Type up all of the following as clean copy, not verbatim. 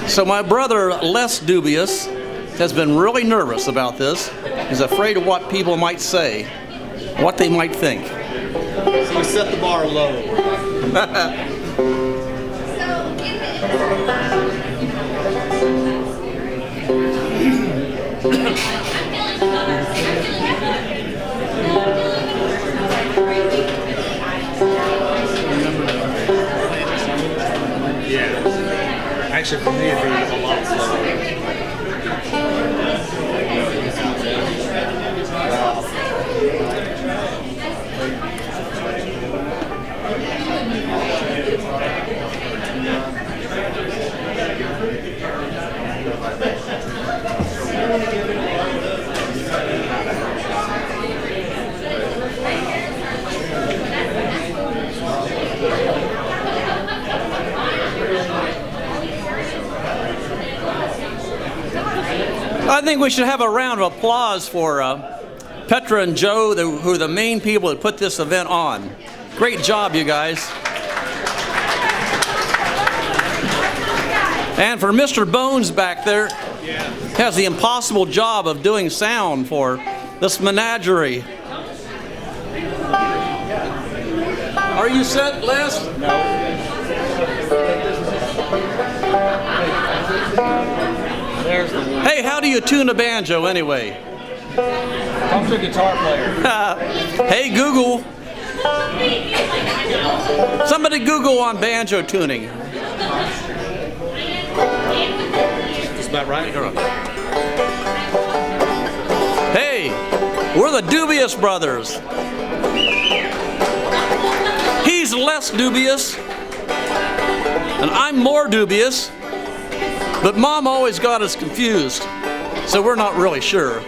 So my brother, less dubious, has been really nervous about this. He's afraid of what people might say, what they might think. So we set the bar low. Yeah. Actually, for me, it'd be a lot slower. I think we should have a round of applause for Petra and Joe, who are the main people that put this event on. Great job, you guys. And for Mr. Bones back there, has the impossible job of doing sound for this menagerie. Are you set, Les? No. There's the one. Hey, how do you tune a banjo anyway? Talk to a guitar player. Hey, Google. Somebody Google on banjo tuning. That's about right. Hey, we're the Dubious Brothers. He's less dubious, and I'm more dubious, but Mom always got us confused, so we're not really sure.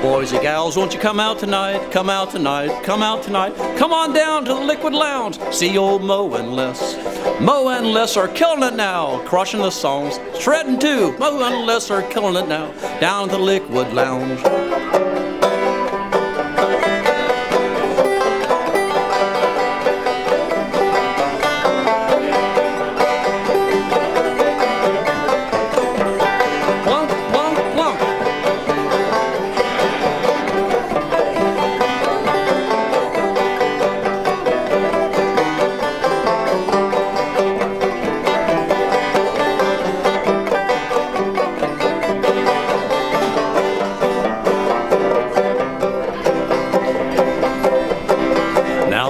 Boys and gals, won't you come out tonight, come out tonight, come out tonight. Come on down to the Liquid Lounge, see old Mo and Les. Mo and Les are killing it now, crushing the songs, shredding too. Mo and Les are killing it now, down to the Liquid Lounge.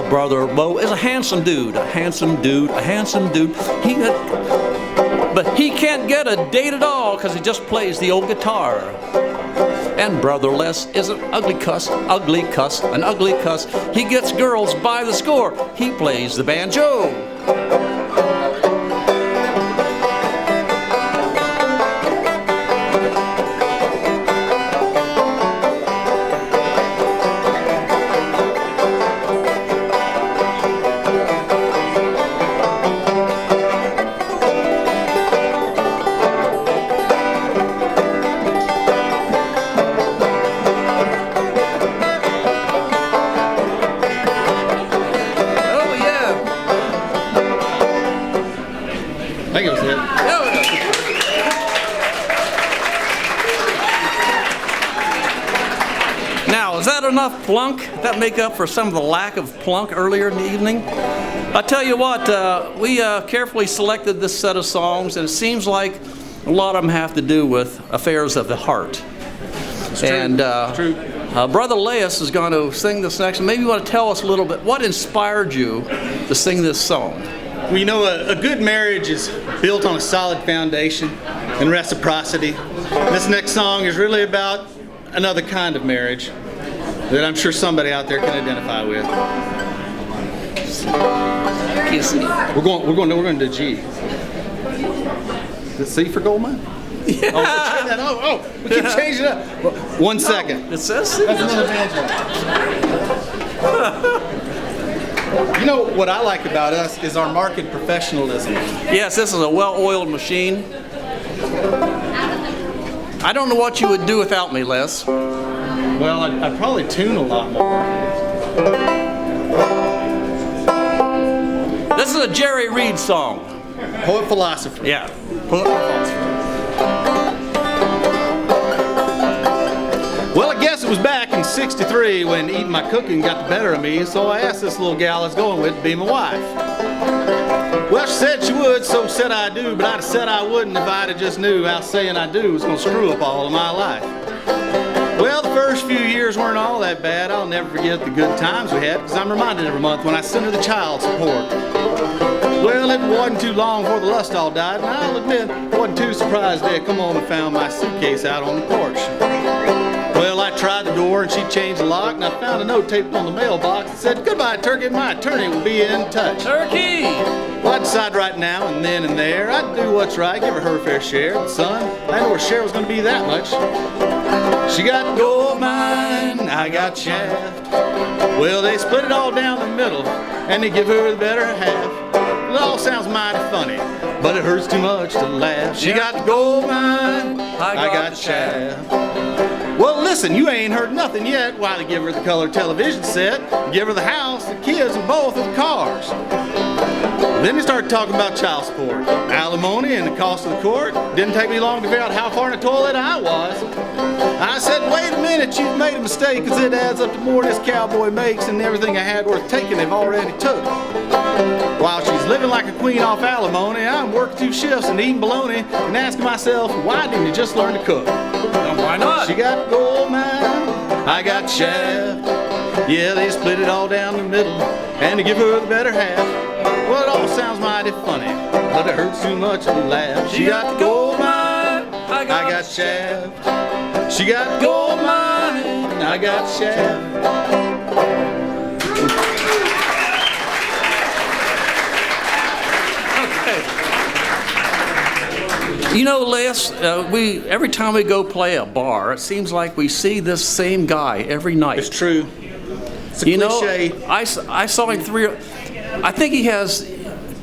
Brother Bo is a handsome dude, a handsome dude, a handsome dude. But he can't get a date at all because he just plays the old guitar. And Brother Les is an ugly cuss, an ugly cuss. He gets girls by the score. He plays the banjo. Enough plunk that make up for some of the lack of plunk earlier in the evening. I tell you what, we carefully selected this set of songs, and it seems like a lot of them have to do with affairs of the heart. It's and true. Brother Laius is going to sing this next. Maybe you want to tell us a little bit what inspired you to sing this song. Well, you know, a good marriage is built on a solid foundation and reciprocity. This next song is really about another kind of marriage that I'm sure somebody out there can identify with. key C. We're going to G. The C for gold mine? Yeah. We keep changing it up. 1 second. It says C. That's another banjo. You know what I like about us is our market professionalism. Yes, this is a well-oiled machine. I don't know what you would do without me, Les. Well, I'd probably tune a lot more. This is a Jerry Reed song. Poet philosopher. Yeah. Poet philosopher. Well, I guess it was back in '63 when eating my cooking got the better of me, so I asked this little gal I was going with to be my wife. Well, she said she would, so said I do, but I'd have said I wouldn't if I'd have just knew how saying I do was going to screw up all of my life. Well, the first few years weren't all that bad. I'll never forget the good times we had, because I'm reminded every month when I send her the child support. Well, it wasn't too long before the lust all died, and I'll admit, I wasn't too surprised Dad come home and found my suitcase out on the porch. Well, I tried the door and she changed the lock, and I found a note taped on the mailbox that said, "Goodbye, Turkey, my attorney will be in touch." Turkey! Well, I decided right now and then and there I'd do what's right, give her fair share. But son, I didn't know her share was going to be that much. She got gold mine, I got shaft. Well, they split it all down the middle, and they give her the better half. It all sounds mighty funny, but it hurts too much to laugh. She got the gold mine, I got the shaft. Well, listen, you ain't heard nothing yet. Why, they give her the color television set, give her the house, the kids, and both of the cars. Then they started talking about child support, alimony, and the cost of the court. Didn't take me long to figure out how far in the toilet I was. I said, wait a minute, you've made a mistake, because it adds up to more this cowboy makes, and everything I had worth taking they've already took. While she's living like a queen off alimony, I'm working 2 shifts and eating bologna and asking myself, why didn't you just learn to cook? Well, why not? She got gold mine, I got shaft. Yeah, they split it all down the middle, and they give her the better half. Well, it all sounds mighty funny, but it hurts too much to laugh. She got the gold mine, I got shaft. She got gold mine, I got shaft. You know, Les, every time we go play a bar, it seems like we see this same guy every night. It's true. It's a cliche. Know, I saw him I think he has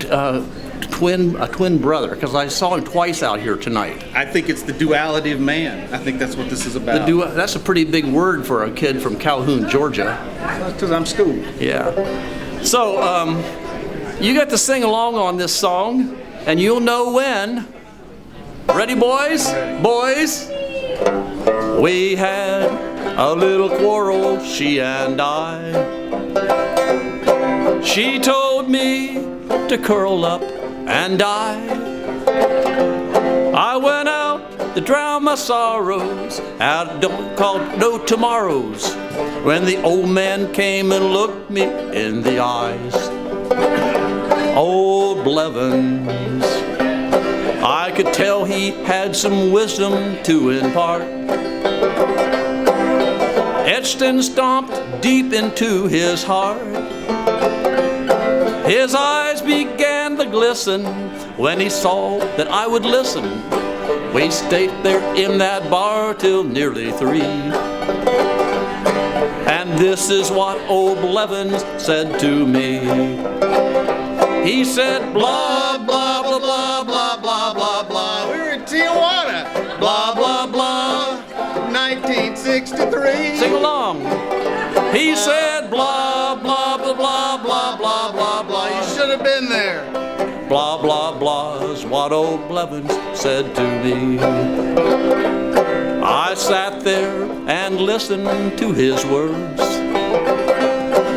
a twin brother, because I saw him twice out here tonight. I think it's the duality of man. I think that's what this is about. That's a pretty big word for a kid from Calhoun, Georgia. That's because I'm schooled. Yeah. So, you got to sing along on this song, and you'll know when. Ready, boys? Ready. Boys? We had a little quarrel, she and I. She told me to curl up and die. I went out to drown my sorrows out called No Tomorrows, when the old man came and looked me in the eyes. Old Blevens, I could tell he had some wisdom to impart, etched and stomped deep into his heart. His eyes began to glisten when he saw that I would listen. We stayed there in that bar till nearly 3. And this is what old Blevens said to me. He said, blah, blah, blah, blah, blah, blah, blah, blah. We were in Tijuana. Blah, blah, blah. 1963. Sing along. He said, blah, blah, blah, blah, blah, blah, blah, blah. You should have been there. Blah, blah, blah is what old Blevens said to me. I sat there and listened to his words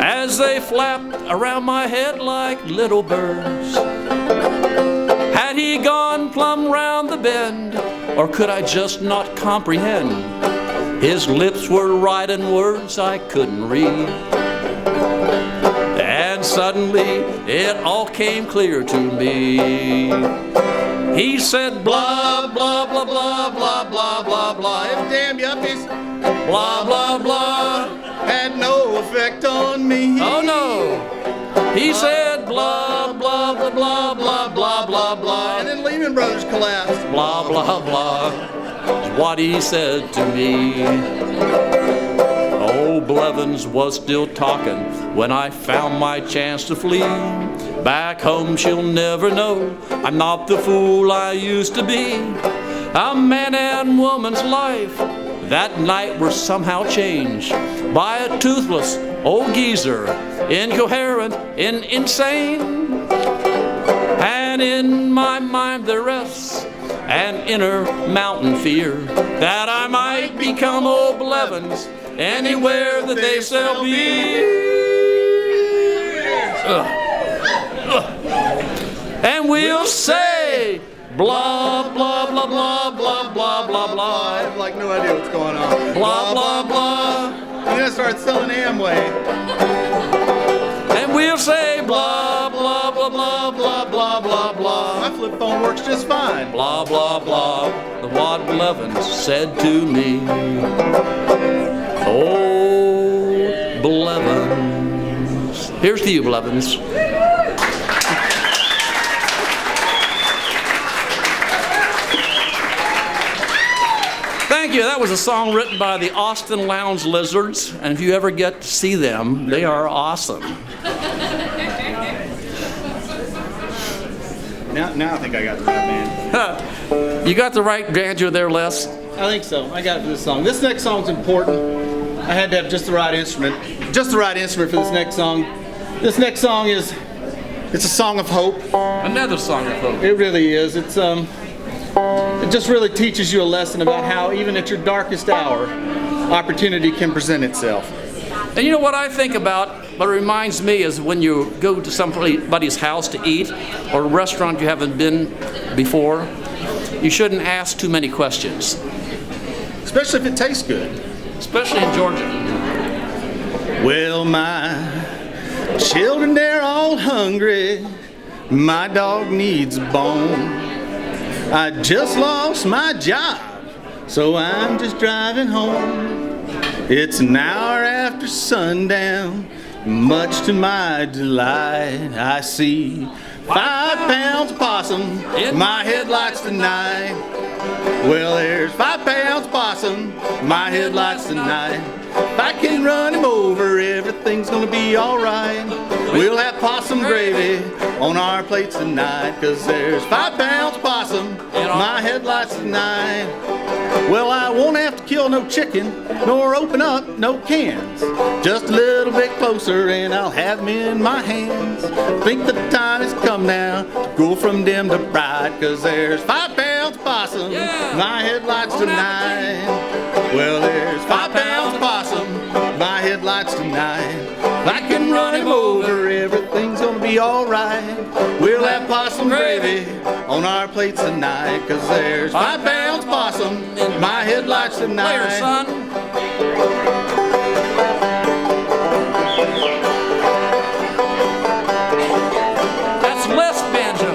as they flapped around my head like little birds. Had he gone plumb round the bend, or could I just not comprehend? His lips were writing words I couldn't read. And suddenly it all came clear to me. He said, blah, blah, blah, blah, blah, blah, blah, blah. Them damn yuppies Blah, blah, blah. had no effect on me. Oh no. He said, blah, blah, blah, blah, blah, blah, blah, blah. And then Lehman Brothers collapsed. Blah, blah, blah, is what he said to me. Old Blevens was still talking when I found my chance to flee. Back home she'll never know I'm not the fool I used to be. A man and woman's life that night were somehow changed by a toothless old geezer, incoherent and insane. And in my mind there rests an inner mountain fear that I might become old Blevens anywhere that they shall be. And we'll say blah, blah, blah, blah, blah, blah, blah, blah. I have like no idea what's going on. Blah, blah, blah. I'm gonna start selling Amway. And we'll say blah, blah, blah, blah, blah, blah, blah, blah. My flip phone works just fine. Blah, blah, blah, the what Blevens said to me. Oh, Blevens. Here's to you, Blevens. Thank you. That was a song written by the Austin Lounge Lizards, and if you ever get to see them, they are awesome. Now I think I got the right band. You got the right banjo there, Les? I think so. I got it for this song. This next song's important. I had to have just the right instrument. Just the right instrument for this next song. This next song it's a song of hope. Another song of hope. It really is. It just really teaches you a lesson about how even at your darkest hour, opportunity can present itself. And you know what I think about, what reminds me is when you go to somebody's house to eat, or a restaurant you haven't been before, you shouldn't ask too many questions. Especially if it tastes good. Especially in Georgia. Well, my children, they're all hungry. My dog needs a bone. I just lost my job, so I'm just driving home. It's an hour after sundown, much to my delight. I see 5 pounds of possum in my headlights tonight. Well, there's 5 pounds of possum in my headlights tonight. If I can run him over, everything's gonna be alright. We'll have possum gravy on our plates tonight, 'cause there's 5 pounds of possum in my headlights tonight. Well, I won't have to kill no chicken, nor open up no cans. Just a little bit closer and I'll have them in my hands. Think the time has come now to go from dim to bright, 'cause there's 5 pounds of possum in my headlights tonight. Well, there's 5 pounds of possum in my headlights tonight. If I can run him over, everything's gonna be alright. We'll have possum gravy on our plates tonight, 'cause there's 5 pounds of possum in my headlights tonight. Later, son. That's Les banjo.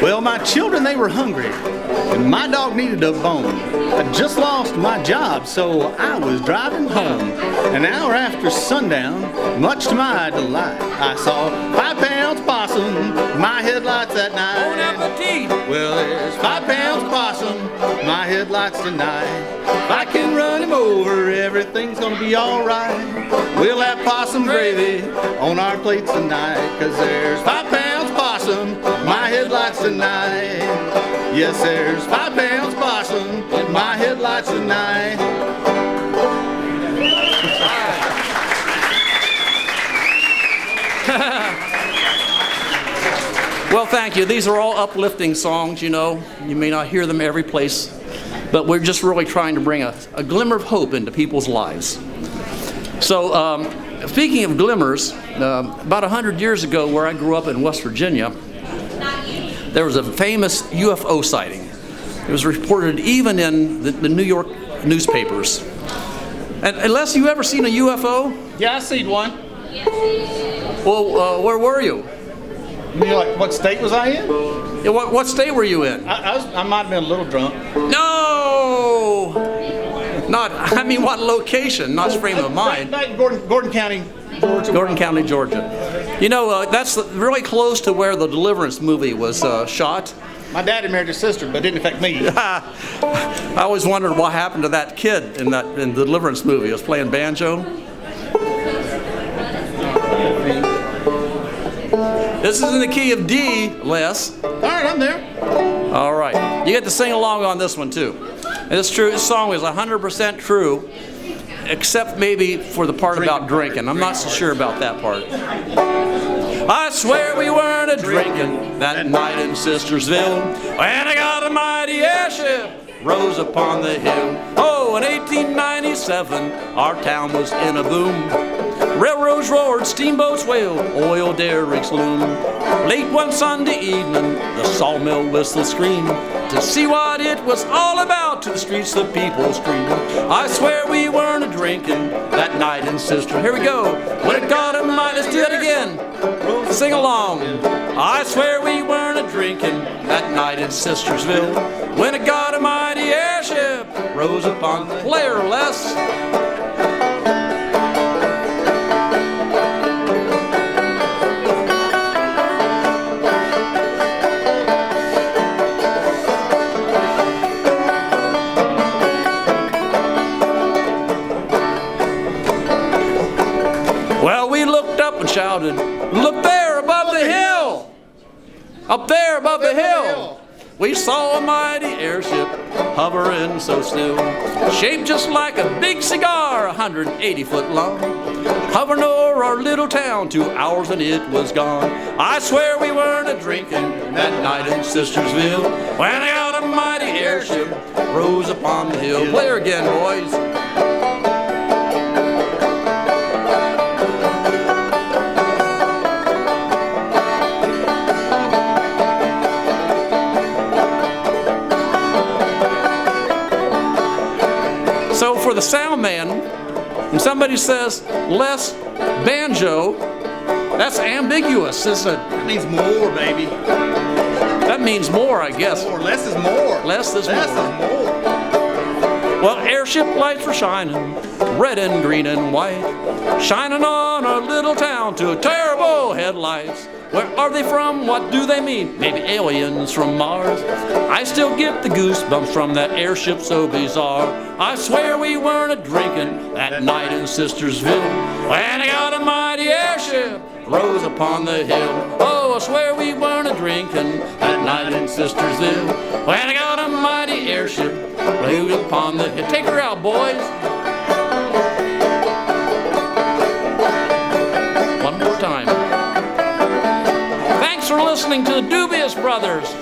Well, my children, they were hungry, and my dog needed a bone. I just lost my job, so I was driving home. An hour after sundown, much to my delight, I saw 5 pounds possum in my headlights that night. Bon appetit. Well, there's 5 pounds possum in my headlights tonight. If I can run him over, everything's gonna be alright. We'll have possum gravy on our plates tonight, 'cause there's 5 pounds possum in my headlights tonight. Yes, there's 5 pounds possum in my headlights tonight. Well, thank you. These are all uplifting songs, you know. You may not hear them every place, but we're just really trying to bring a glimmer of hope into people's lives. So, speaking of glimmers, about 100 years ago, where I grew up in West Virginia, there was a famous UFO sighting. It was reported even in the New York newspapers. And unless you ever seen a UFO? Yeah, I seen one. Well, where were you? You mean, like, what state was I in? Yeah, what state were you in? I might have been a little drunk. No! Not, I mean, what location, not frame of mind. Gordon County, Georgia. Gordon County, Georgia. You know, that's really close to where the Deliverance movie was shot. My daddy married his sister, but it didn't affect me. I always wondered what happened to that kid in the Deliverance movie. He was playing banjo. This is in the key of D, Les. All right, I'm there. All right. You get to sing along on this one, too. And it's true. This song is 100% true, except maybe for the part about drinking. I'm not so sure about that part. I swear we weren't a-drinking that night in Sistersville when I got a mighty airship rose upon the hill. Oh, in 1897, our town was in a boom. Railroads roared, steamboats wailed, oil derricks loomed. Late one Sunday evening, the sawmill whistle screamed. To see what it was all about, to the streets the people screamed. I swear we weren't a-drinking that night in Sister. Here we go. When it got a might, let's do it again. Sing along. I swear we weren't a-drinking that night in Sistersville when it got a mighty airship rose upon the player less. Well, we looked up and shouted, look there above the hill! Up there above the hill! We saw a mighty airship hovering so still, shaped just like a big cigar, 180 foot long, hovering over our little town, 2 hours and it was gone. I swear we weren't a-drinking that night in Sistersville when I got a mighty airship rose upon the hill. Play her again, boys. So for the sound man, when somebody says less banjo, that's ambiguous, isn't it? That means more, baby. That means more, I guess. More. Less is more. Less is Less more. is more. Well, airship lights were shining, red and green and white, shining on our little town to terrible headlights. Where are they from? What do they mean? Maybe aliens from Mars. I still get the goosebumps from that airship so bizarre. I swear we weren't a-drinking that night in Sistersville when I got a mighty airship rose upon the hill. Oh, I swear we weren't a-drinking that night in Sistersville when I got a mighty airship rose upon the hill. Take her out, boys. One more time. Thanks for listening to the Dubious Brothers.